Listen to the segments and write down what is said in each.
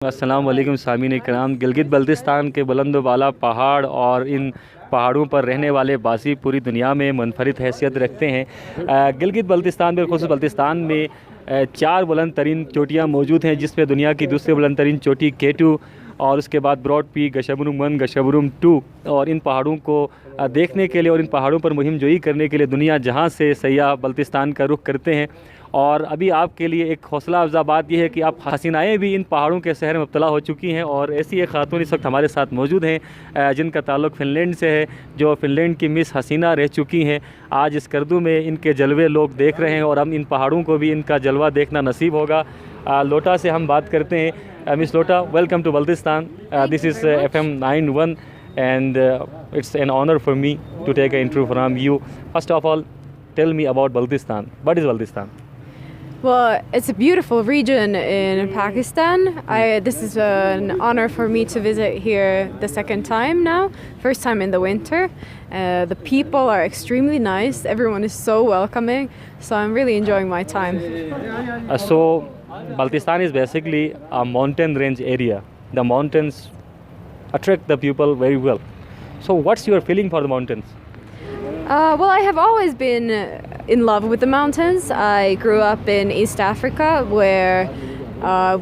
अस्सलाम वालेकुम सामीन इकराम। गिलगित बल्तिस्तान के बुलंद वाला पहाड़ और इन पहाड़ों पर रहने वाले बासी पूरी दुनिया में मुनफरिद हैसियत रखते हैं। गिलगित बल्तिस्तान में, खुसूस बल्तिस्तान में चार बुलंद तरीन चोटियाँ मौजूद हैं, जिसमें दुनिया की दूसरी बुलंद तरीन चोटी K2 और उसके बाद ब्रॉड पीक, गशबरुम 1, गशबरुम 2। और इन पहाड़ों को देखने के लिए और इन पहाड़ों पर मुहिम जोई करने के लिए दुनिया जहां से सयाह बल्तिस्तान का रुख करते हैं। और अभी आपके लिए एक हौसला अफजा बात यह है कि आप हसीनाएँ भी इन पहाड़ों के शहर में मुब्तला हो चुकी हैं, और ऐसी एक खातून इस वक्त हमारे साथ मौजूद हैं जिनका ताल्लुक़ फ़िनलैंड से है, जो फ़िनलैंड की मिस हसीना रह चुकी हैं। आज इस करदू में इनके जलवे लोग देख रहे हैं और हम इन पहाड़ों को भी इनका जलवा देखना नसीब होगा। लोटा से हम बात करते हैं। मिस लोटा, welcome to Baltistan. This is FM 91 and it's an honor for me to take an interview from you. First of all, tell me about Baltistan. What is Baltistan? Well, it's a beautiful region in Pakistan. This is an honor for me to visit here the second time now. First time in the winter. The people are extremely nice. Everyone is so welcoming. So I'm really enjoying my time. So Baltistan is basically a mountain range area. The mountains attract the people very well. So what's your feeling for the mountains? Well, I have always been in love with the mountains. I grew up in East Africa where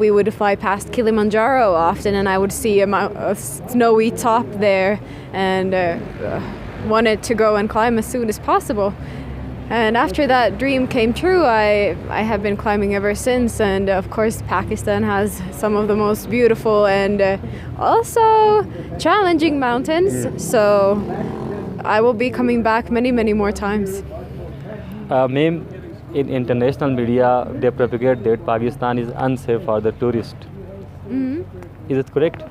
we would fly past Kilimanjaro often, and I would see a snowy top there and wanted to go and climb as soon as possible. And after that dream came true, I have been climbing ever since. And of course, Pakistan has some of the most beautiful and also challenging mountains. So I will be coming back many, many more times. Ma'am, in international media, they propagate that Pakistan is unsafe for the tourist. Is it correct?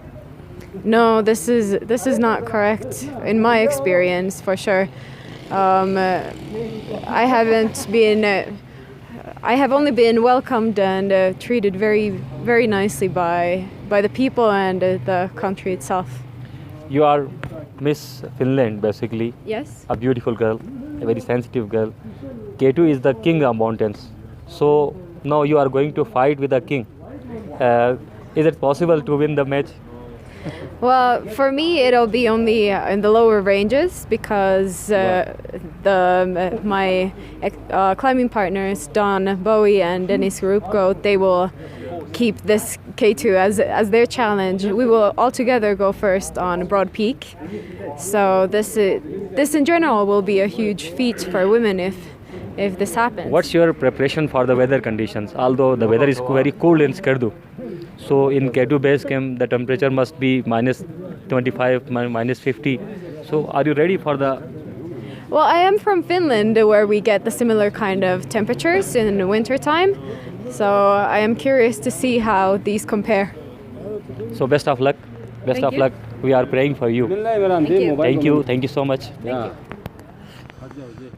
No, this is not correct in my experience, for sure. I have only been welcomed and treated very, very nicely by the people and the country itself. You are Miss Finland, basically. Yes. A beautiful girl, a very sensitive girl. K2 is the king of mountains. So now you are going to fight with the king. Is it possible to win the match? Well, for me, it'll be only in the lower ranges because my climbing partners, Don Bowie and Dennis Rupko, they will keep this K2 as their challenge. We will all together go first on Broad Peak. So this in general will be a huge feat for women if this happens. What's your preparation for the weather conditions? Although the weather is very cold in Skardu. So in K2 base camp, the temperature must be -25, -50. So are you ready for the... Well, I am from Finland, where we get the similar kind of temperatures in the winter time. So I am curious to see how these compare. So best of luck. Best Thank of you. luck. We are praying for you. Thank you. Thank you. Thank you so much. Thank you.